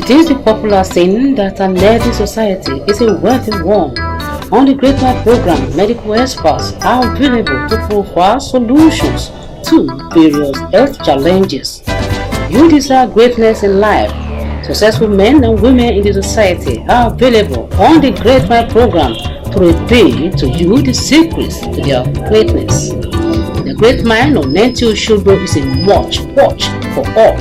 It is the popular saying that an healthy society is a wealthy one. On the Great Mind program, medical experts are available to provide solutions to various health challenges. You desire greatness in life. Successful men and women in the society are available on the Great Mind program to reveal to you the secrets to their greatness. The Great Mind of Nancy Oshogbo is a watch for all.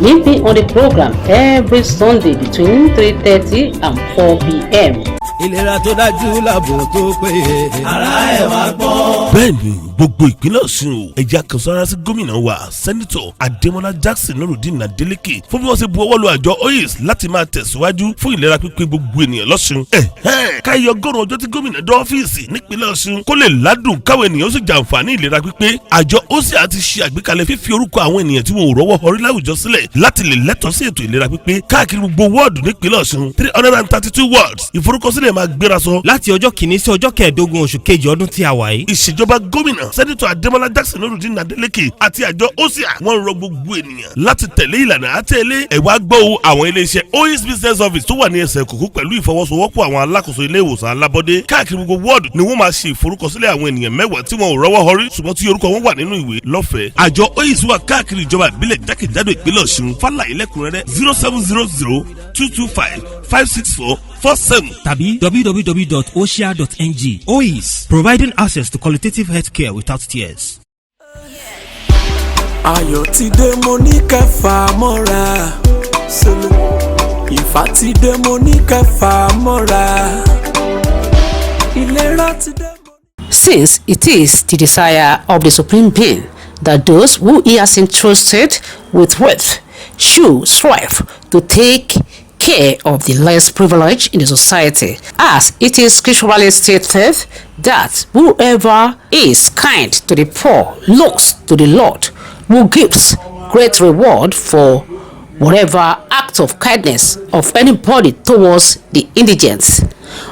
Meet me on the program every Sunday between 3:30 and 4 p.m. ìlera tó dájú láàbò tó péye. ara ẹ̀ wá gbọ́. bẹ́ẹ̀ni gbogbo ìpínlẹ̀ Ọ̀ṣun o ẹja kan sára sí gómìnà wa sẹ́nitọ̀ Adémọ́lá Jackson Nurudeen Adeleke fún bí wọ́n ṣe bu ọwọ́ lu àjọ OAS láti máa tẹ̀síwájú fún ìlera pípé gbogbo ènìyàn lọ́ṣun. káyọ̀ ọgọ́rùn ọjọ́ tí gómìnà dé ọ́fíìsì nípínlẹ̀ Ọ̀ṣun kó lè ládùn káwọn ènìyàn ó sì jàǹfààní ìlera pípé. àjọ OAS ti ṣe àgbékalẹ̀ fífi orúkọ àwọn ènìyàn tí wọn ò rọ́wọ́ họrí láwùjọ sílẹ̀ láti lè lẹ́tọ̀ọ́ sí ètò ìlera pípé káàkiri gbogbo wọ́ọ̀dù nípínlẹ̀ Ọ̀ṣun 332 wards. ìforúkọsílẹ̀ máa gbéra sọ láti ọjọ́ kìíní sí ọjọ́ kẹẹ̀ẹ́dógún oṣù kejì ọdún tí a wà yìí. ìṣèjọba gómìnà sẹ́nitọ̀ Adémọ́lá Jackson Nurudeen Adeleke àti àjọ OAS wọ́n rọ gbogbo ènìyàn láti tẹ̀lé ìlànà àtẹ̀lé ẹ̀wá gbọ́ àwọn iléeṣẹ́ OAS business office tó wà ní ẹsẹ̀ kòkó pẹ̀lú ìfọwọ́sowọ́pọ̀ àwọn alákòóso ilé ìwòsàn alábọ́dé káàkiri gbogbo wọ́ọ̀dù ni wọ́n máa ṣe ìforúkọsílẹ̀ àwọn ènìyàn mẹ́wàá tí wọn ò rọ́wọ́ họrí ṣùgbọ́n tí orúkọ wọn wà nínú ìwé lọ́fẹ̀ẹ́. àjọ OAS wà káàkiri ìjọba ìbílẹ̀ jákèjádò ìpínlẹ̀ Ọ̀ṣun fàlàyé lẹ́kùnrẹ́rẹ́ 0700-225-56447 tàbí www.osia.ng. OAS, providing access to qualitative healthcare without tears. ayọ̀ ti dé mo ní kẹfà mọ́ra sólò ìfà ti dé mo ní kẹfà mọ́ra ìlera ti dé. Since it is the desire of the Supreme Being that those who he has entrusted with wealth should strive to take care of the less privileged in the society, as it is scripturally stated that whoever is kind to the poor looks to the Lord, who gives great reward for whatever act of kindness of anybody towards the indigent.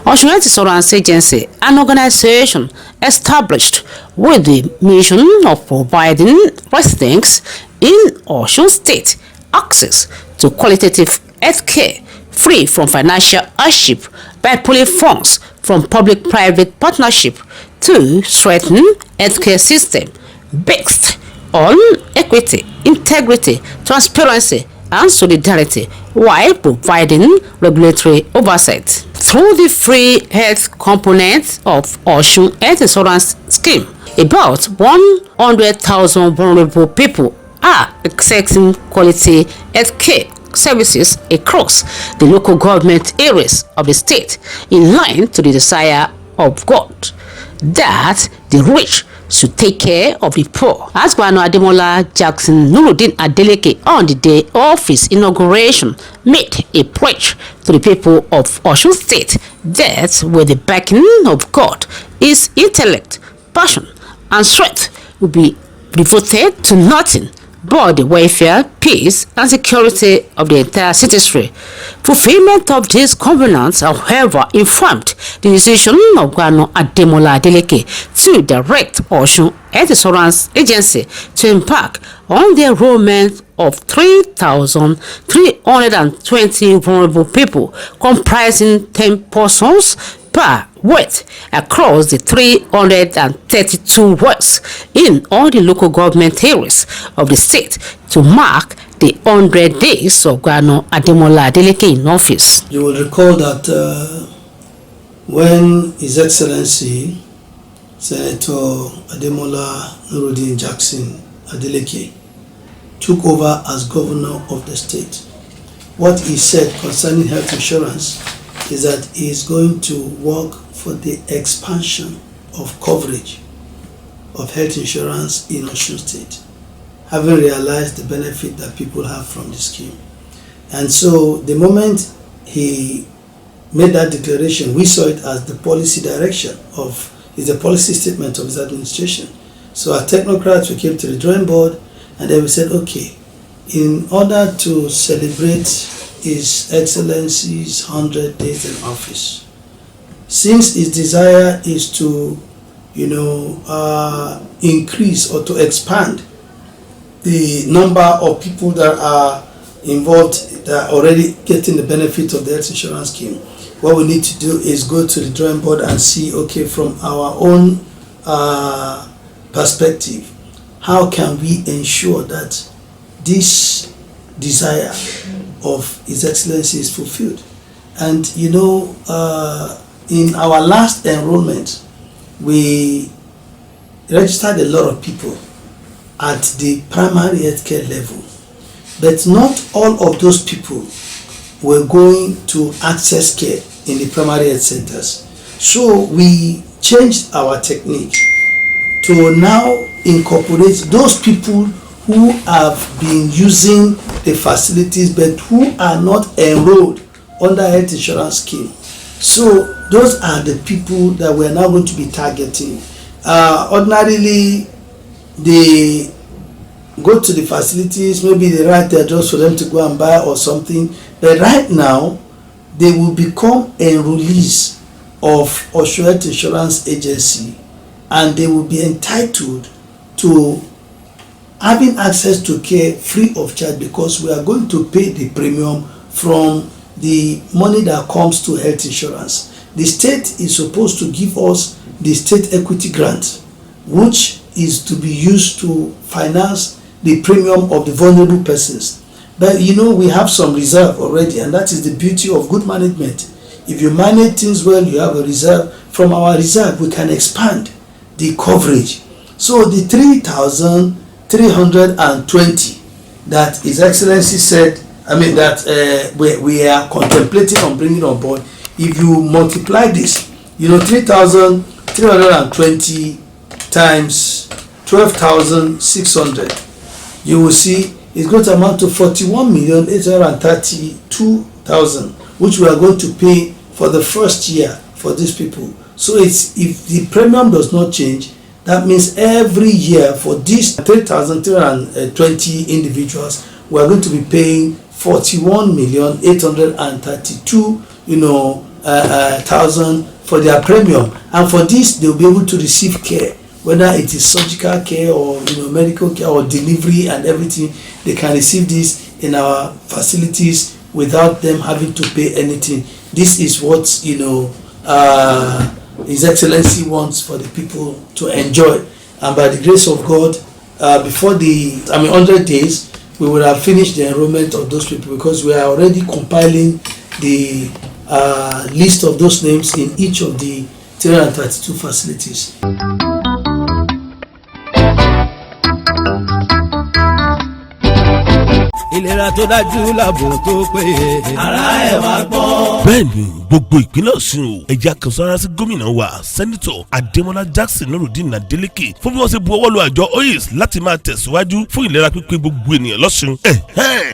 Osun Health Insurance Agency, an organization established with the mission of providing residents in Osun State access to qualitative health care free from financial hardship by pulling funds from public-private partnership to strengthen healthcare system based on equity, integrity, transparency, and solidarity while providing regulatory oversight. Through the free health component of Osun Health Insurance Scheme, about 100,000 vulnerable people are accessing quality health care services across the local government areas of the state in line to the desire of God that the rich should take care of the poor. As Governor Adémọ́lá Jackson Nurudeen Adeleke on the day of his inauguration made a pledge to the people of Osun State that with the backing of God, his intellect, passion, and strength will be devoted to nothing but the welfare, peace, and security of the entire citizenry. Fulfillment of these covenants, however, informed the decision of Governor Adémọ́lá Adeleke to direct Osun Health Insurance Agency to embark on the enrollment of 3,320 vulnerable people, comprising 10 persons per ward across the 332 wards in all the local government areas of the state to mark the 100 days of Governor Adémọ́lá Adeleke in office. You will recall that when His Excellency Senator Adémọ́lá Nurudeen Jackson Adeleke took over as governor of the state, what he said concerning health insurance is that he is going to work for the expansion of coverage of health insurance in Osun State, having realized the benefit that people have from the scheme. And so the moment he made that declaration, we saw it as the policy direction of, is a policy statement of his administration. So as technocrats, we came to the drawing board and then we said, okay, in order to celebrate His Excellency's 100 days in office, since his desire is to, increase or to expand the number of people that are involved that are already getting the benefit of the health insurance scheme, what we need to do is go to the drawing board and see, okay, from our own perspective, how can we ensure that this desire of His Excellency is fulfilled? And in our last enrollment, we registered a lot of people at the primary healthcare level, but not all of those people were going to access care in the primary health centers. So we changed our technique to now incorporate those people who have been using the facilities but who are not enrolled under health insurance scheme. So those are the people that we are now going to be targeting. Ordinarily, they go to the facilities, maybe they write their address for them to go and buy or something, but right now they will become enrollees of Osun Health Insurance Agency, and they will be entitled to having access to care free of charge, because we are going to pay the premium from the money that comes to health insurance. The state is supposed to give us the state equity grant, which is to be used to finance the premium of the vulnerable persons. But we have some reserve already, and that is the beauty of good management. If you manage things well, you have a reserve. From our reserve, we can expand the coverage. So the 3,320 that His Excellency said, that we are contemplating on bringing on board, if you multiply this, 3,320 times 12,600, you will see it's going to amount to 41,832,000, which we are going to pay for the first year for these people. So if the premium does not change, that means every year for these 3,320 individuals, we are going to be paying 41,832,000 for their premium, and for this they will be able to receive care, whether it is surgical care or medical care or delivery and everything. They can receive this in our facilities without them having to pay anything. This is what His Excellency wants for the people to enjoy, and by the grace of God, before 100 days, we will have finished the enrollment of those people, because we are already compiling the list of those names in each of the 332 facilities. ìlera tó dájú làbò tó péye. ara ẹ̀ wá gbọ́. bẹ́ẹ̀ni gbogbo ìpínlẹ̀ Ọ̀ṣun o ẹ̀já kan sára sí gómìnà wa sẹ́nitọ̀ Adémọ́lá Jackson Nurudeen Adeleke fún bí wọ́n ṣe bu ọwọ́ lu àjọ OAS láti máa tẹ̀síwájú fún ìlera pípé gbogbo ènìyàn lọ́ṣun.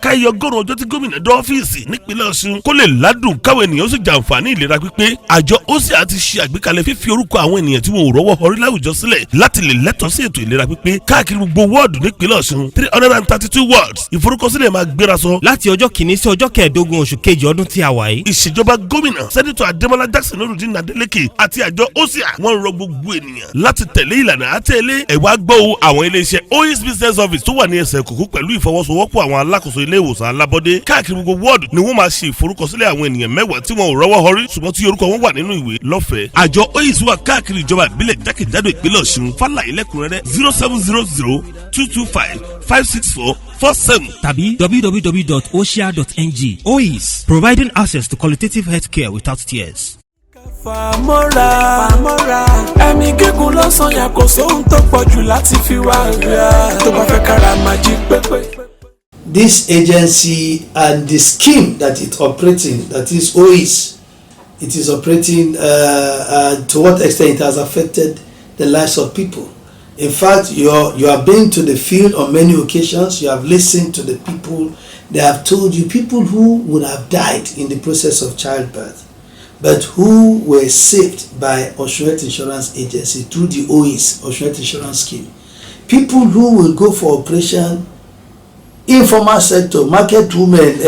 káyọ̀ ọgọ́rùn-ún ọjọ́ tí gómìnà dé ọ́fíìsì nípínlẹ̀ Ọ̀ṣun kó lè ládùn káwọn ènìyàn ó sì jàǹfààní ìlera pípé. àjọ OAS ti ṣe àgbékalẹ̀ fífi orúkọ àwọn ènìyàn tí wọn ò rọ́wọ́ họrí láwùjọ sílẹ̀ láti lè lẹ́tọ̀ọ́ sí ètò ìlera pípé káàkiri gbogbo wọ́ọ̀dù nípínlẹ̀ Ọ̀ṣun 332 wards. ìforúkọsílẹ̀ máa gbéra sọ láti ọjọ́ kìíní sí ọjọ́ kẹẹ̀ẹ́dógún oṣù kejì ọdún tí a wà yìí. ìṣèjọba gómìnà sẹ́nitọ̀ Adémọ́lá Jackson Nurudeen Adeleke àti àjọ OSIA wọ́n rọ gbogbo ènìyàn láti tẹ̀lé ìlànà àtẹ̀lé ẹ̀wá gbọ́ àwọn iléeṣẹ́ OAS business office tó wà ní ẹsẹ̀ kòkó pẹ̀lú ìfọwọ́sowọ́pọ̀ àwọn alákòóso ilé ìwòsàn alábọ́dé káàkiri gbogbo wọ́ọ̀dù ni wọ́n máa ṣe ìforúkọsílẹ̀ àwọn ènìyàn 10 tí wọn ò rọ́wọ́ họrí ṣùgbọ́n tí orúkọ wọn wà nínú ìwé lọ́fẹ̀ẹ́. àjọ OAS wà káàkiri ìjọba ìbílẹ̀ jákèjádò ìpínlẹ̀ Ọ̀ṣun fàlàyé lẹ́kùnrẹ́rẹ́ 0700-225-56447 tàbí www.osia.ng. OAS, providing access to qualitative healthcare without tears. fàmọ́ra ẹ̀mí gígùn lọ́sàn-án yà kò sóhun tó pọ̀ jù láti fi wá rẹ̀ tó bá fẹ́ kára máa jí pépé. This agency and the scheme that it's operating, that is OAS, it is operating to what extent it has affected the lives of people. In fact, you have been to the field on many occasions. You have listened to the people. They have told you people who would have died in the process of childbirth, but who were saved by Osun Health Insurance Agency through the OAS, Osun Health Insurance Scheme. People who will go for operation, informal sector, market women,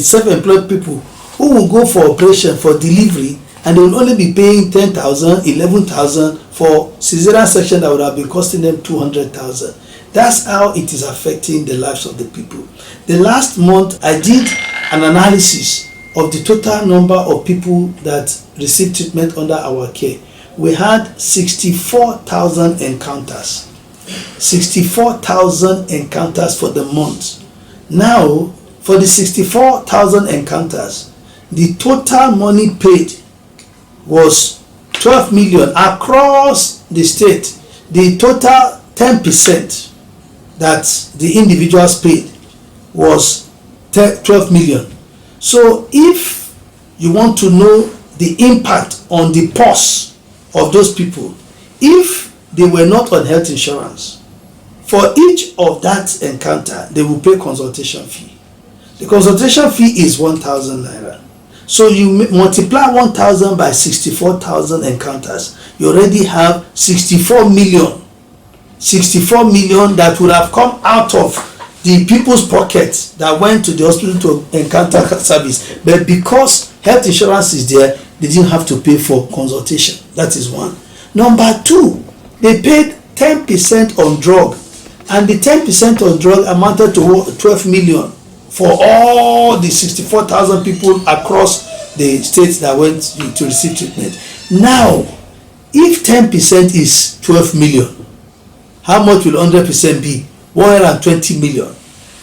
self-employed people who will go for operation for delivery, and they will only be paying 10,000, 11,000 for cesarean section that would have been costing them 200,000. That's how it is affecting the lives of the people. The last month, I did an analysis of the total number of people that received treatment under our care. We had 64,000 encounters. 64,000 encounters for the month. Now, for the 64,000 encounters, the total money paid was 12 million across the state. The total 10% that the individuals paid was 12 million. So if you want to know the impact on the purse of those people, if they were not on health insurance, for each of that encounter, they will pay consultation fee. The consultation fee is 1,000 naira. So you multiply 1,000 by 64,000 encounters, you already have 64 million. 64 million that would have come out of the people's pockets that went to the hospital to encounter service. But because health insurance is there, they didn't have to pay for consultation. That is one. Number two, they paid 10% on drug, and the 10% on drug amounted to 12 million for all the 64,000 people across the states that went to receive treatment. Now, if 10% is 12 million, how much will 100% be? 120 million.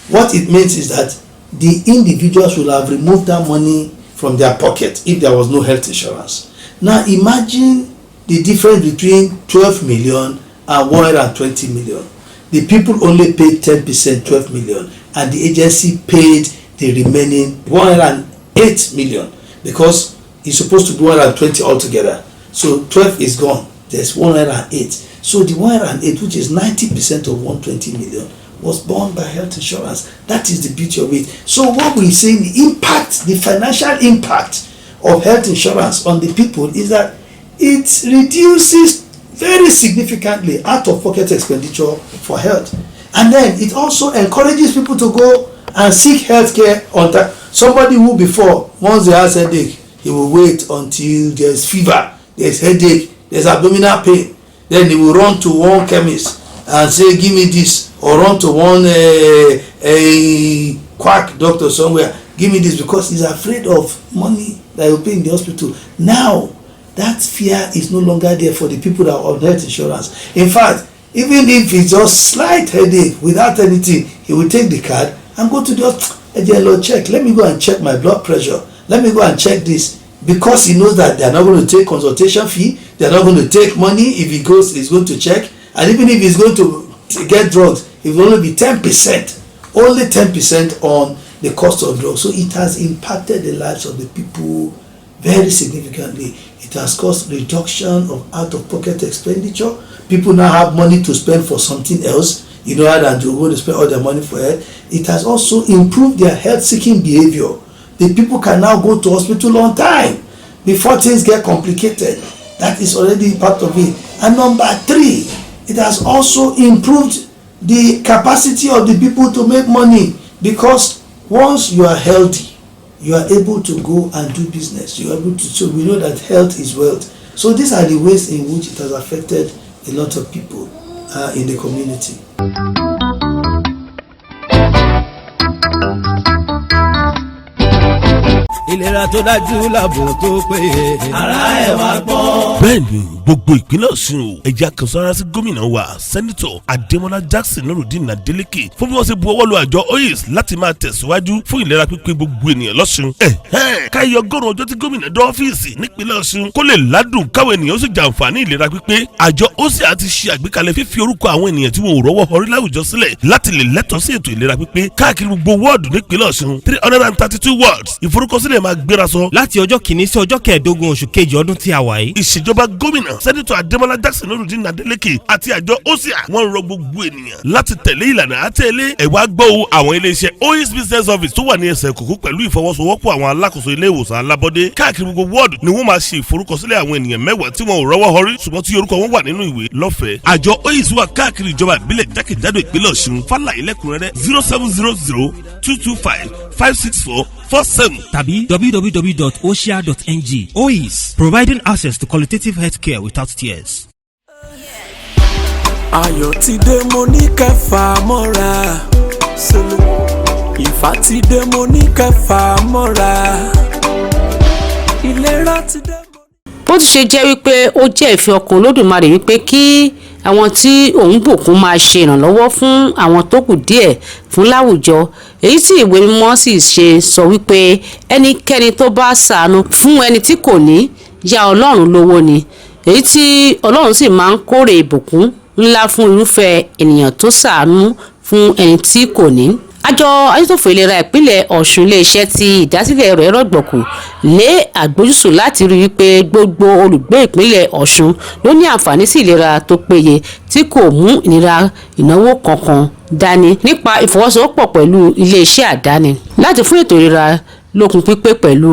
What it means is that the individuals will have removed that money from their pocket if there was no health insurance. Now imagine the difference between 12 million and 120 million. The people only paid 10%, 12 million, and the agency paid the remaining 108 million, because it's supposed to be 120 altogether. So 12 is gone. There's 108. So the 108, which is 90% of 120 million, was borne by health insurance. That is the beauty of it. So what we say, the impact, the financial impact of health insurance on the people is that it reduces very significantly out-of-pocket expenditure for health. And then it also encourages people to go and seek health care on time. Somebody who before, once they has headache, he will wait until there's fever, there's headache, there's abdominal pain. Then he will run to one chemist and say, give me this, or run to one a quack doctor somewhere, give me this, because he's afraid of money that he will pay in the hospital. Now, that fear is no longer there for the people that are on health insurance. In fact, even if it's just slight headache without anything, he will take the card and go to the hospital. Check, let me go and check my blood pressure. Let me go and check this. Because he knows that they're not going to take consultation fee, they're not going to take money if he goes, he's going to check. And even if he's going to get drugs, it will only be 10%. Only 10% on the cost of drugs. So it has impacted the lives of the people very significantly. It has caused reduction of out-of-pocket expenditure. People now have money to spend for something else, rather than to go to spend all their money for health. It has also improved their health-seeking behavior. The people can now go to hospital on time before things get complicated. That is already part of it. And number three, it has also improved the capacity of the people to make money, because once you are healthy, you are able to go and do business. You are able to. So we know that health is wealth. So these are the ways in which it has affected a lot of people in the community. ìlera tó dájú làbò tó péye. ara ẹ̀ wá gbọ́. bẹ́ẹ̀ni gbogbo ìpínlẹ̀ Ọ̀ṣun o ẹ̀jẹ̀ àkànṣọ́ra sí gómìnà wa sẹ́nitọ̀ Adémọ́lá Jackson Nurudeen Adeleke fún bí wọ́n ṣe bu ọwọ́ lu àjọ OAS láti máa tẹ̀síwájú fún ìlera pípé gbogbo ènìyàn lọ́ṣun. káyọ̀ ọgọ́rùn-ún ọjọ́ tí gómìnà dé ọ́fíìsì nípínlẹ̀ Ọ̀ṣun kó lè ládùn káwọn ènìyàn ó sì jàǹfààní ìlera pípé. àjọ OAS ti ṣe àgbékalẹ̀ fífi orúkọ àwọn ènìyàn tí wọn ò rọ́wọ́ họrí láwùjọ sílẹ̀ láti lè lẹ́tọ̀ọ́ sí ètò ìlera pípé káàkiri gbogbo wọ́ọ̀dù nípínlẹ̀ Ọ̀ṣun 332 wards. ìforúkọsílẹ̀ máa gbéra sọ láti ọjọ́ kìíní sí ọjọ́ kẹẹ̀ẹ́dógún oṣù kejì ọdún tí a wà yìí. ìṣèjọba gómìnà sẹ́nitọ̀ Adémọ́lá Jackson Nurudeen Adeleke àti àjọ OSIA wọ́n rọ gbogbo ènìyàn láti tẹ̀lé ìlànà àtẹ̀lé ẹ̀wá gbọ́ àwọn iléeṣẹ́ OAS business office tó wà ní ẹsẹ̀ kòkó pẹ̀lú ìfọwọ́sowọ́pọ̀ àwọn alákòóso ilé ìwòsàn alábọ́dé káàkiri gbogbo wọ́ọ̀dù ni wọ́n máa ṣe ìforúkọsílẹ̀ àwọn ènìyàn 10 tí wọn ò rọ́wọ́ họrí ṣùgbọ́n tí orúkọ wọn wà nínú ìwé lọ́fẹ̀ẹ́. àjọ OAS wà káàkiri ìjọba ìbílẹ̀ jákèjádò ìpínlẹ̀ Ọ̀ṣun fàlàyé lẹ́kùnrẹ́rẹ́ 0700-225-56447 tàbí www.osia.ng. OAS, providing access to qualitative healthcare without tears. ayọ̀ ti dé mo ní kẹfà mọ́ra sólò ìfà ti dé mo ní kẹfà mọ́ra ìlera ti dé. bó ti ṣe jẹ́ wípé ó jẹ́ ìfẹ́ ọkàn Olódùmarè wípé kí àwọn tí òun bùkún máa ṣe ìrànlọ́wọ́ fún àwọn tó kù díẹ̀ fún láwùjọ, èyí tí ìwé mímọ́ sì ṣe sọ wípé ẹnikẹ́ni tó bá ṣàánú fún ẹni tí kò ní yá Ọlọ́run lówó ni, èyí tí Ọlọ́run sì máa ń kórè ìbùkún ńlá fún irúfẹ́ ènìyàn tó ṣàánú fún ẹni tí kò ní. Àjọ Adójútòfò ìlera ìpínlẹ̀ Ọ̀ṣun iléeṣẹ́ tí ìdásílẹ̀ rẹ̀ rọ̀gbọ̀kú lé àgbójúsùn láti rí i pé gbogbo olùgbé ìpínlẹ̀ Ọ̀ṣun ló ní àǹfààní sí ìlera tó péye tí kò mú ìnira ìnáwó kankan dání nípa ìfọwọ́sowọ́pọ̀ pẹ̀lú iléeṣẹ́ àdáni láti fún ètò ìlera lókun pípé pẹ̀lú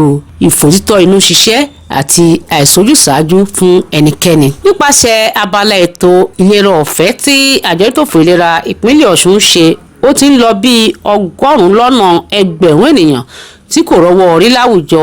ìfòtítọ́ inú ṣiṣẹ́ àti àìsójúsàájú fún ẹnikẹ́ni. Nípasẹ̀ abala ètò ìlera ọ̀fẹ́ tí àjọ Adójútòfò ìlera ìpínlẹ̀ Ọ̀ṣun ṣe, ó ti ń lọ bí 100,000 ènìyàn tí kò rọ́wọ́ orí láwùjọ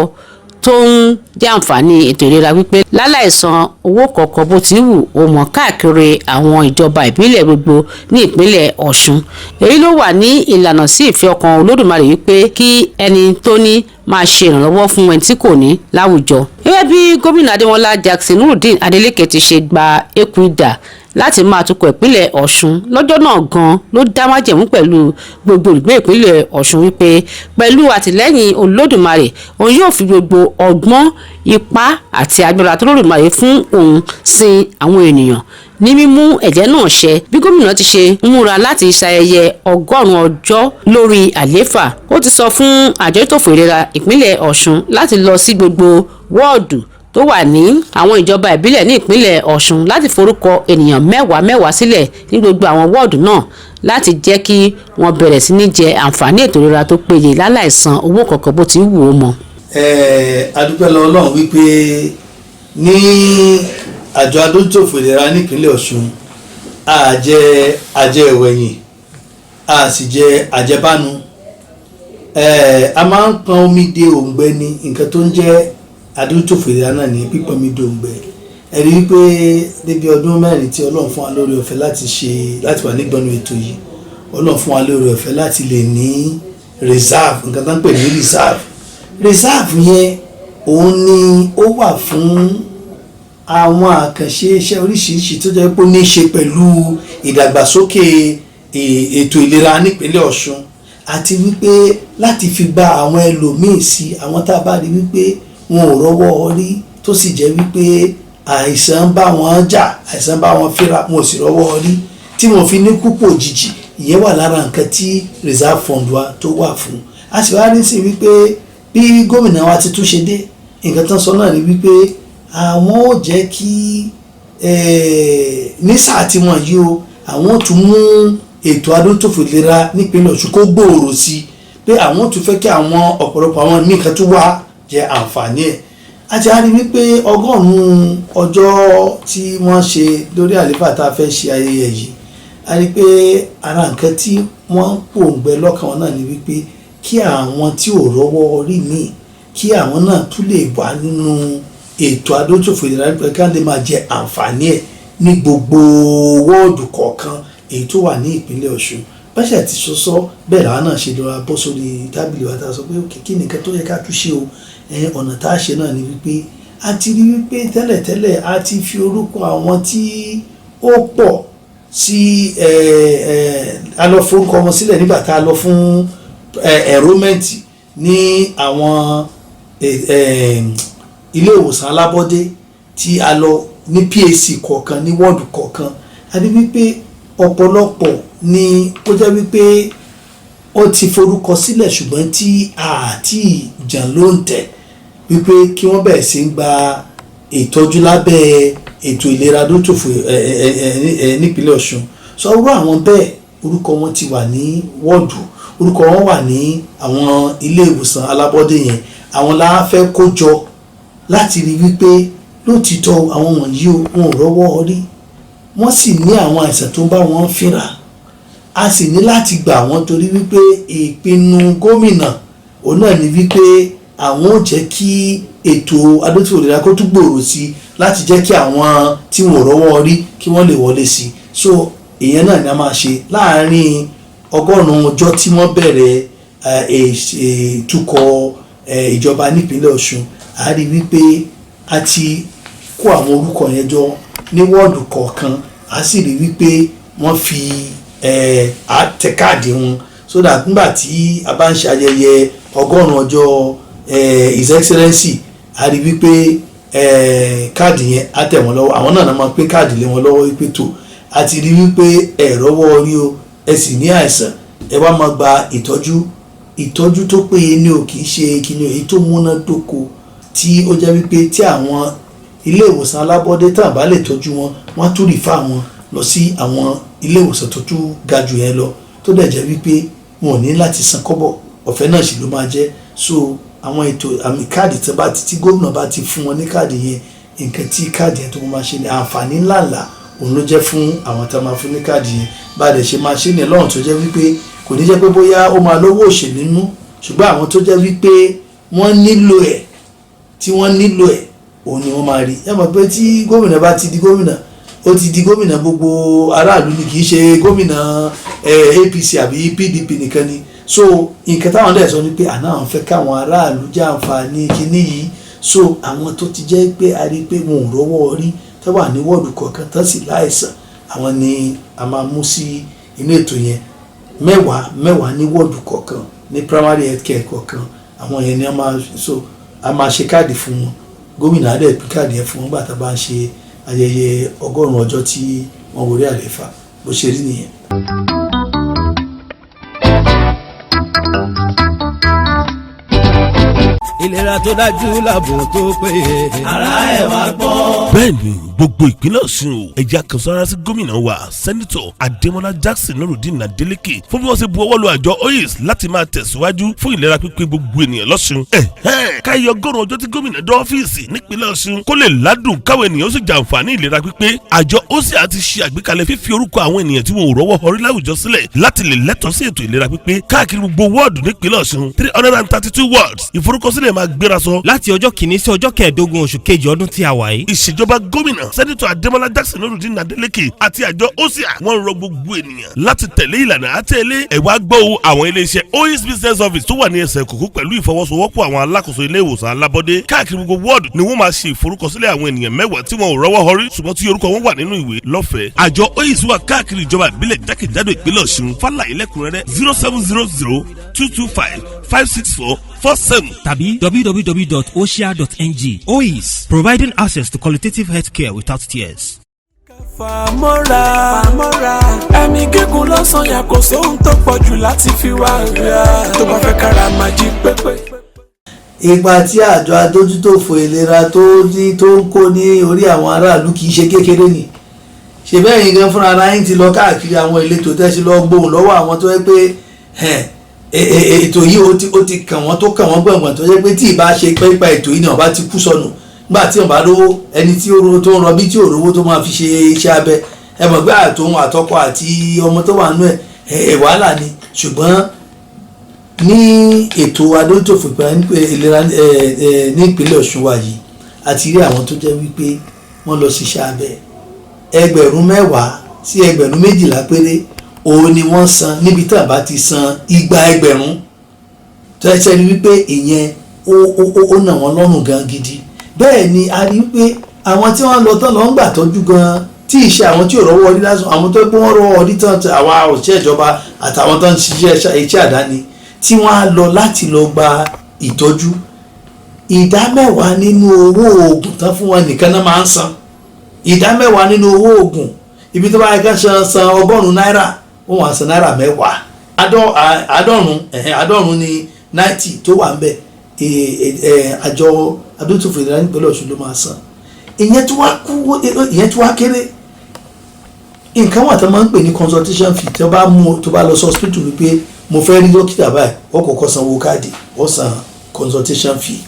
tó ń jẹ àǹfààní ètò ìlera wípé láláìsan owó kọ̀ọ̀kan bó ti wù ó mọ̀ káàkiri àwọn ìjọba ìbílẹ̀ gbogbo ní ìpínlẹ̀ Ọ̀ṣun. Èyí ló wà ní ìlànà sí ìfẹ́ ọkàn Olódùmarè wípé kí ẹni tó ní máa ṣe ìrànlọ́wọ́ fún ẹni tí kò ní láwùjọ. Gẹ́gẹ́ bí gómìnà Adémọ́lá Jackson Nurudeen Adeleke ti ṣe gba Ekwida láti máa tukọ̀ ìpínlẹ̀ Ọ̀ṣun lọ́jọ́ náà gan ló dá májẹ̀mú pẹ̀lú gbogbo olùgbé ìpínlẹ̀ Ọ̀ṣun wípé pẹ̀lú àtìlẹ́yìn Olódùmarè òun yóò fi gbogbo ọgbọ́n, ipá àti agbára tó Olódùmarè fún òun sin àwọn ènìyàn ní mímú ẹ̀jẹ̀ náà ṣẹ bí gómìnà ti ṣe ń múra láti ṣayẹyẹ 100 ọjọ́ lórí àlééfà. Ó ti sọ fún àjọ Adójútòfò ìlera ìpínlẹ̀ Ọ̀ṣun láti lọ sí gbogbo wọ́ọ̀dù tó wà ní àwọn ìjọba ìbílẹ̀ ní ìpínlẹ̀ Ọ̀ṣun láti forúkọ ènìyàn mẹ́wàá sílẹ̀ ní gbogbo àwọn wọ́ọ̀dù náà láti jẹ́ kí wọ́n bẹ̀rẹ̀ sí ní jẹ àǹfààní ètò ìlera tó péye láláìsan owó kankan bó ti wù ó mọ́. adúpẹ́ lọ́wọ́ Ọlọ́run wípé ní àjọ Adójútòfò ìlera nípínlẹ̀ Ọ̀ṣun àjẹ ìwẹ̀yìn a sì jẹ àjẹbánu. A máa ń pọn omi de òǹgbẹ ní nǹkan tó ń jẹ́ Adójútòfò ìlera náà ní pípọn mi dòǹgbẹ. Ẹ rí i pé débi ọdún 4 tí Ọlọ́run fún wa lórí ọ̀fẹ́ láti wà nígbọnú ètò yìí, Ọlọ́run fún wa lórí ọ̀fẹ́ láti lè ní reserve, nǹkan tó ń pè ní reserve yẹn òun ni ó wà fún àwọn àkànṣe iṣẹ́ oríṣiríṣi tó jẹ́ pé ó ní í ṣe pẹ̀lú ìdàgbàsókè ètò ìlera nípínlẹ̀ Ọ̀ṣun, àti wípé láti fi gba àwọn ẹlòmíì sí àwọn tá a bá rí wípé wọn ò rọ́wọ́ orí tó sì jẹ́ wípé àìsàn bá wọn jà, àìsàn bá wọn fínra, wọn ò sì rọ́wọ́ orí tí wọn fi ní kúpò òjijì. Ìyẹn wà lára nǹkan tí reserve fund wa tó wà fún. A sì wá rí sí wípé bí gómìnà wa ti tún ṣe dé, nǹkan tán sọ náà ni wípé àwọn ò jẹ́ kí ní sáà tí wọ́n yí o, àwọn ò tún mú ètò Adójútòfò ìlera nípínlẹ̀ Ọ̀ṣun kó gbòòrò sí i, pé àwọn ò tún fẹ́ kí àwọn ọ̀pọ̀lọpọ̀ àwọn nǹkan tó wá jẹ àǹfààní ẹ̀. A ti rí wípé 100 ọjọ́ tí wọ́n ṣe lórí àlééfà tá a fẹ́ ṣe ayẹyẹ yìí, a rí pé ara nǹkan tí wọ́n ń pòǹgbẹ lọ́kàn wọn náà ni wípé kí àwọn tí ò rọ́wọ́ orí míì kí àwọn náà tún lè wà nínú ètò Adójútòfò ìlera nípa kí wọ́n lè máa jẹ àǹfààní ẹ̀ ní gbogbo wọ́ọ̀dù kọ̀ọ̀kan èyí tó wà ní ìpínlẹ̀ Ọ̀ṣun. Báṣà ti sọ bẹ́ẹ̀ làwọn náà ṣe lọ́ra bọ́ sórí tábìlì wa tá a sọ pé òkè kí nìkan tó yẹ ká tún ṣe o. Ọ̀nà tá a ṣe náà ni wípé a ti rí wípé tẹ́lẹ̀tẹ́lẹ̀ a ti fi orúkọ àwọn tí ó pọ̀ sí a lọ forúkọ wọn sílẹ̀ nígbà tá a lọ fún enrollment ní àwọn ilé ìwòsàn alábọ́dé tí a lọ ní PAC kọ̀ọ̀kan ní wọ́ọ̀dù kọ̀ọ̀kan. A rí wípé ọ̀pọ̀lọpọ̀ ni ó jẹ́ wípé ó ti forúkọ sílẹ̀ ṣùgbọ́n tí àti ìjàn ló ń tẹ̀ wípé kí wọ́n bẹ̀rẹ̀ sí ń gba ìtọ́jú lábẹ́ ètò ìlera Adójútòfò nípínlẹ̀ Ọ̀ṣun. Sọ orú àwọn bẹ́ẹ̀ orúkọ wọn ti wà ní wọ́ọ̀dù, orúkọ wọn wà ní àwọn ilé ìwòsàn alábọ́dé yẹn. Àwọn la fẹ́ kó jọ láti rí wípé lótìtọ́ àwọn wọ̀nyí wọn ò rọ́wọ́ orí, wọ́n sì ní àwọn àìsàn tó ń bá wọn fínra. A sì ní láti gbà wọ́n torí wípé ìpinnu gómìnà òun náà ni wípé àwọn ò jẹ́ kí ètò Adójútòfò ìlera kó tún gbòòrò sí láti jẹ́ kí àwọn tí wọn ò rọ́wọ́ orí kí wọ́n lè wọlé sí. So ìyẹn náà ni a máa ṣe láàárín ọgọ́rùn-ún ọjọ́ tí wọ́n bẹ̀rẹ̀ ìtukọ̀ ìjọba nípínlẹ̀ Ọ̀ṣun. A rí wípé a ti kó àwọn orúkọ yẹn jọ ní wọ́ọ̀dù kọ̀ọ̀kan, a sì rí wípé wọ́n fi àtẹ káàdì wọn so that nígbà tí a bá ń ṣe ayẹyẹ ọgọ́rùn-ún ọjọ́ His Excellency, a rí wípé káàdì yẹn á tẹ̀ wọ́n lọ́wọ́, àwọn náà máa pín káàdì lé wọn lọ́wọ́ wípé tó a ti rí wípé ẹ rọ́wọ́ orí o, ẹ sì ní àìsàn, ẹ wá máa gba ìtọ́jú tó péye ní o, kì í ṣe kíni èyí tó múnádóko tí ó jẹ́ wípé tí àwọn ilé ìwòsàn alábọ́dé tàn bá lè tọ́jú wọn, wọ́n tún rí fà wọn lọ sí àwọn ilé ìwòsàn tó tún ga jù yẹn lọ, tó dẹ̀ jẹ́ wípé wọn ò ní láti san kọ́bọ̀, ọ̀fẹ́ náà sì ló máa jẹ́. So àwọn ètò àmì káàdì tí gómìnà bá ti fún wọn ní káàdì yẹn, nǹkan tí káàdì yẹn tó máa ṣe ní àǹfààní ńláńlá òun ló jẹ́ fún àwọn tá a máa fún ní káàdì yẹn. Bá a dẹ̀ ṣe máa ṣe ní lọ́rùn tó jẹ́ wípé kò ní jẹ́ pé bóyá ó máa lówó òṣèlú nínú, ṣùgbọ́n àwọn tó jẹ́ wípé wọ́n nílò ẹ̀ òun ni wọ́n máa rí. Ẹ mọ̀ pé tí gómìnà bá ti di gómìnà, ó ti di gómìnà gbogbo aráàlú ni, kì í ṣe gómìnà APC àbí PDP nìkan ni. So nǹkan táwọn dẹ̀ sọ ni pé àná àwọn fẹ́ káwọn aráàlú jẹ́ àǹfààní kinní yìí. So àwọn tó ti jẹ́ pé a rí pé wọn ò rọ́wọ́ rí tó wà ní wọ́ọ̀dù kọ̀ọ̀kan tó sì láìsàn, àwọn ni a máa mú sí inú ètò yẹn. mẹ́wàá ní wọ́ọ̀dù kọ̀ọ̀kan, ní primary health care kọ̀ọ̀kan, àwọn yẹn ni a máa ṣe káàdì fún wọn. Gómìnà á dẹ̀ pín káàdì yẹn fún wọn gbàtà bá ń ṣe ayẹyẹ ọgọ́rùn-ún ọjọ́ tí wọ́n wọlé àlééfà. Bó ṣe rí nìyẹn. ìlera tó dájú làbò tó péye. ara ẹ̀ wá gbọ́. bẹ́ẹ̀ni gbogbo ìpínlẹ̀ Ọ̀ṣun o ẹja kan sára sí gómìnà wa sẹ́nitọ̀ Adémọ́lá Jackson Nurudeen Adeleke fún bí wọ́n ṣe bu ọwọ́ lu àjọ OAS láti máa tẹ̀síwájú fún ìlera pípé gbogbo ènìyàn lọ́ṣun. káyọ̀ ọgọ́rùn-ún ọjọ́ tí gómìnà dé ọ́fíìsì nípínlẹ̀ Ọ̀ṣun kó lè ládùn káwọn ènìyàn ó sì jàǹfààní ìlera pípé. àjọ OAS ti ṣe àgbékalẹ̀ fífi orúkọ àwọn ènìyàn tí wọn ò rọ́wọ́ họrí láwùjọ sílẹ̀ láti lè lẹ́tọ̀ọ́ sí ètò ìlera pípé káàkiri gbogbo wọ́ọ̀dù nípínlẹ̀ Ọ̀ṣun 332 wards. ìforúkọsílẹ̀ máa gbéra sọ láti ọjọ́ kìíní sí ọjọ́ kẹẹ̀ẹ́dógún oṣù kejì ọdún tí a wà yìí. ìṣèjọba gómìnà sẹ́nitọ̀ Adémọ́lá Jackson Nurudeen Adeleke àti àjọ OAS wọ́n rọ gbogbo ènìyàn láti tẹ̀lé ìlànà àtẹ̀lé ẹ̀wá gbọ́ àwọn iléeṣẹ́ OAS business office tó wà ní ẹsẹ̀ kòkó pẹ̀lú ìfọwọ́sowọ́pọ̀ àwọn alákòóso ilé ìwòsàn alábọ́dé káàkiri gbogbo wọ́ọ̀dù ni wọ́n máa ṣe ìforúkọsílẹ̀ àwọn ènìyàn 10 tí wọn ò rọ́wọ́ họrí ṣùgbọ́n tí orúkọ wọn wà nínú ìwé lọ́fẹ̀ẹ́. àjọ OAS wà káàkiri ìjọba ìbílẹ̀ jákèjádò ìpínlẹ̀ Ọ̀ṣun. fàlàyé lẹ́kùnrẹ́rẹ́ 07002255647 tàbí www.osia.ng. OAS, providing access to qualitative healthcare without tears. Fàmọ́ra ẹ̀mí gígùn lọ́sàn-án kò sóhun tó pọ̀ jù láti fi wá rẹ̀ tó bá fẹ́ kára máa jí pépé. Ipa tí àjọ adójútòfò ìlera tó ń kó ní orí àwọn aráàlú kì í ṣe kékeré ni. ṣe bẹ́ẹ̀ yín gan fúnra ara yín ti lọ káàkiri àwọn ìletò tẹ́sí lọ gbóhùn lọ́wọ́ àwọn tó yẹ pé ètò yìí ó ti kàn wọ́n gbọ̀ngbọ̀n tó yẹ pé tí ì bá ṣe pẹ́ẹ́pẹ́ ètò yìí náà bá ti kú sọnù nígbà tí wọn bá rówó ẹni tí ó tó ń rọbí tí ò rówó tó máa fi ṣe iṣẹ́ abẹ ẹ mọ̀ pé àtòun àtọkọ àti ọmọ tó wà nú ẹ̀ wàhálà ni. ṣùgbọ́n ní ètò adójútòfò ìlera ní ìpínlẹ̀ Ọ̀ṣun wa yìí àti rí àwọn tó jẹ́ wípé wọ́n lọ ṣiṣẹ́ abẹ 10,000 sí 12,000 péré òun ni wọ́n san níbi tí àbá ti san 200,000 tó ẹ sẹ́ni wípé ìyẹn ó nà wọ́n lọ́rùn gan gidi. Bẹ́ẹ̀ ni a rí pé àwọn tí wọ́n lọ tán lọ ń gbà tọ́jú gan tí ìṣe àwọn tí ò rọ́wọ́ orí lásán, àwọn tó pé wọ́n rọ́wọ́ orí tán àwa òṣìṣẹ́ ìjọba àtàwọn tó ń ṣiṣẹ́ iṣẹ́ àdáni tí wọ́n á lọ láti lọ gba ìtọ́jú 10% nínú owó oògùn tán fún wọn nìkan náà máa ń san. 10% nínú owó oògùn ibi tó bá yẹ ká san 100 náírà wọ́n wá san náírà 10. àádọ́rùn ní 90 tó wà ń bẹ̀ àjọ adójútòfò ìlera nípínlẹ̀ Ọ̀ṣun ló máa san. ìyẹn tí wàá kéré. nǹkan wà tó máa ń pè ní consultation fee tó bá lọ sí hospital wípé mo fẹ́ rí dókítà báyìí ó kọ́kọ́ sanwó káàdì ó san consultation fee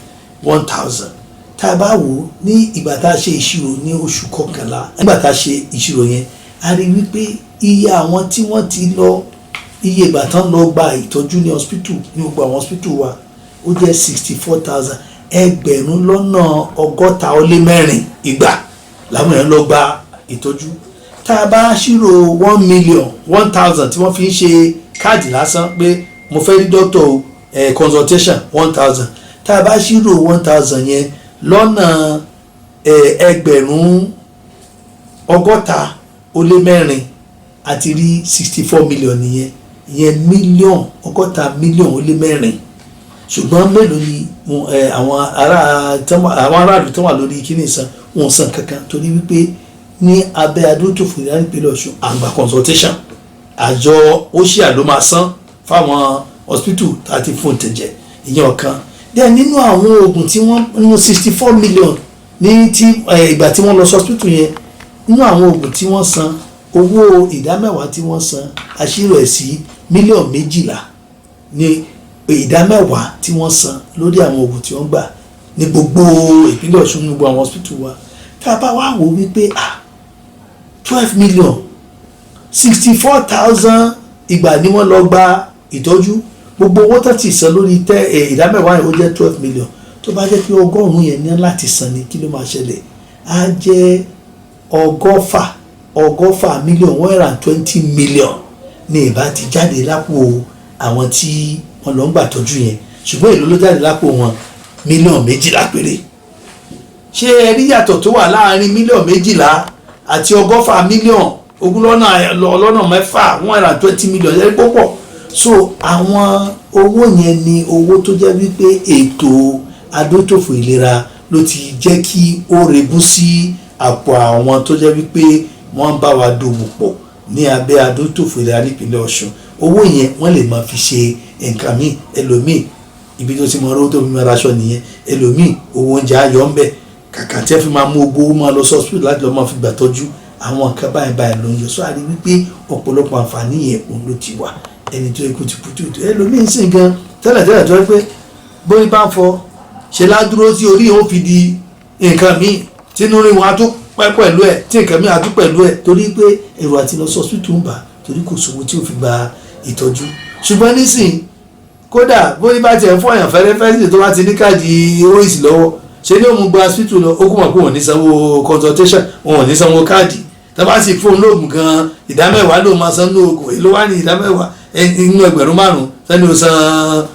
1,000. tá a bá wò ó ní ìgbà tá a ṣe ìṣirò ní oṣù kọkànlá nígbà tá a ṣe ìṣirò yẹn a rí wípé iye àwọn tí wọ́n ti lọ iye ìgbà tán lọ gba ìtọ́jú ní hospital ní gbogbo àwọn hospital wa ó jẹ́ 64,000 164 ìgbà làwọn èèyàn lọ gba ìtọ́jú. tá a bá ṣírò 1 million 1,000 tí wọ́n fi ń ṣe káàdì lásán pé mo fẹ́ rí dókítà consultation 1,000 tá a bá ṣírò 1,000 yẹn lọ́nà ẹgbẹ̀rún 60 àti rí 64 million nìyẹn, ìyẹn mílíọ̀n 60 million ó lé 4. ṣùgbọ́n mélòó ni àwọn aráàlú tó wà lórí kíní san wọn san kankan torí wípé ní abẹ́ adótòfò ìlànà ìpínlẹ̀ Ọ̀ṣun àgbà consultation àjọ OSHA ló máa san fáwọn hospital tàti fún tẹ̀jẹ̀ ìyẹn ọ̀kan. then nínú àwọn oògùn tí wọ́n nínú 64 million ní tí ìgbà tí wọ́n lọ sí hospital yẹn, nínú àwọn oògùn tí wọ́n san owó ìdámẹ́wàá tí wọ́n san àṣírò ẹ̀ sí mílíọ̀nù 12 ní ìdámẹ́wàá tí wọ́n san lórí àwọn oògùn tí wọ́n gbà ní gbogbo ìpínlẹ̀ Ọ̀ṣun ní gbogbo àwọn hospital wa. tá a bá wá wò wípé 12 million 64,000 ìgbà ni wọ́n lọ gba ìtọ́jú, gbogbo owó tó ti san lórí ìdámẹ́wàá yẹn ó jẹ́ 12 million. tó bá jẹ́ pé 100 yẹn ní láti san ni kí ló máa ṣẹlẹ̀? á jẹ́ 120 million 120 million ní ìbá ti jáde lápò àwọn tí wọ́n lọ ń gbà tọ́jú yẹn. ṣùgbọ́n èlò ló jáde lápò wọn mílíọ̀nù 12 péré. ṣé ẹ rí yàtọ̀ tó wà láàrin mílíọ̀nù 12 àti 120 million ọlọ́nà 120 million ẹ púpọ̀? so àwọn owó yẹn ni owó tó jẹ́ wípé ètò adótòfò ìlera ló ti jẹ́ kí ó rebú sí àpò àwọn tó jẹ́ wípé wọ́n bá wa dòwò pọ̀ ní abẹ́ adótòfò ìlera nípínlẹ̀ Ọ̀ṣun. owó yẹn wọ́n lè máa fi ṣe nǹkan míì, ẹlòmíì ibi tó ti mọ owó tó fi máa raṣọ nìyẹn, ẹlòmíì owó oúnjẹ ayọ̀ ń bẹ̀, kàkà tí ẹ fi máa mú owó máa lọ sọ́ọ̀sì láti lọ́ọ́ máa fi gbà tọ́jú àwọn nǹkan báyìí ló ń yọ. sọ àrí wípé ọ̀pọ̀lọpọ̀ àǹfààní yẹn òun ló ti wà. ẹni tó ikú ti kútu ẹlòmíì ń sìn gan tẹ́lẹ̀ tó yẹ pé bóyá bá ń fọ ṣe ládúró sí orí òun fi di nǹkan míì tínú rí wọn á tún pẹ́ pẹ̀lú ẹ̀ tí nǹkan míì á tún pẹ̀lú ẹ̀ torí pé èrò àti lọ sọ́ọ̀sì tó ń bà torí kò sówó tí ò fi gba ìtọ́jú. ṣùgbọ́n nísìn kódà bóyá bá tiẹ̀ fún àyàn fẹ́rẹ́fẹ́ tó bá ti ní káàdì OAS lọ́wọ́ ṣe ní òun gba hospital lọ ó kún mọ̀ pé wọ́n ní sanwó consultation wọ́n ní sanwó káàdì tàbá sì fún lóògùn gan ìdámẹ́wàá ló máa san lóògùn èló wá ní ìdámẹ́wàá inú ẹgbẹ̀rún 5 sẹ́ni ó san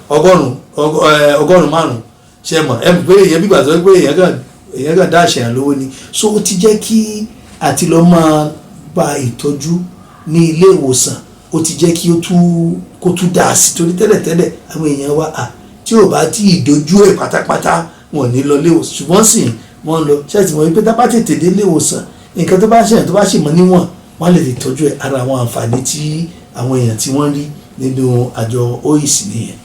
100 ṣe mọ̀ ẹ mọ̀ pé èèyàn bíbà tó pé èèyàn kàn dá àṣẹyàn lówó ni. so ó ti jẹ́ kí àti lọ máa gba ìtọ́jú ní ilé ìwòsàn ó ti jẹ́ kí kó tún dà sí torí tẹ́lẹ̀tẹ́lẹ̀ àwọn èèyàn wa tí ò bá tí ì dojú ẹ̀ pátápátá wọn ní lọ ilé ìwòsàn ṣùgbọ́n sì wọ́n lọ ṣẹ́ẹ̀tì mọ̀ wípé tá bá tètè dé ilé ìwòsàn nǹkan tó bá ṣẹ̀yàn tó bá ṣì mọ́ níwọ̀n wọ́n lè lè tọ́jú ẹ̀. ara àwọn àǹfààní tí àwọn èèyàn tí wọ́n rí nínú àjọ OAS nìyẹn.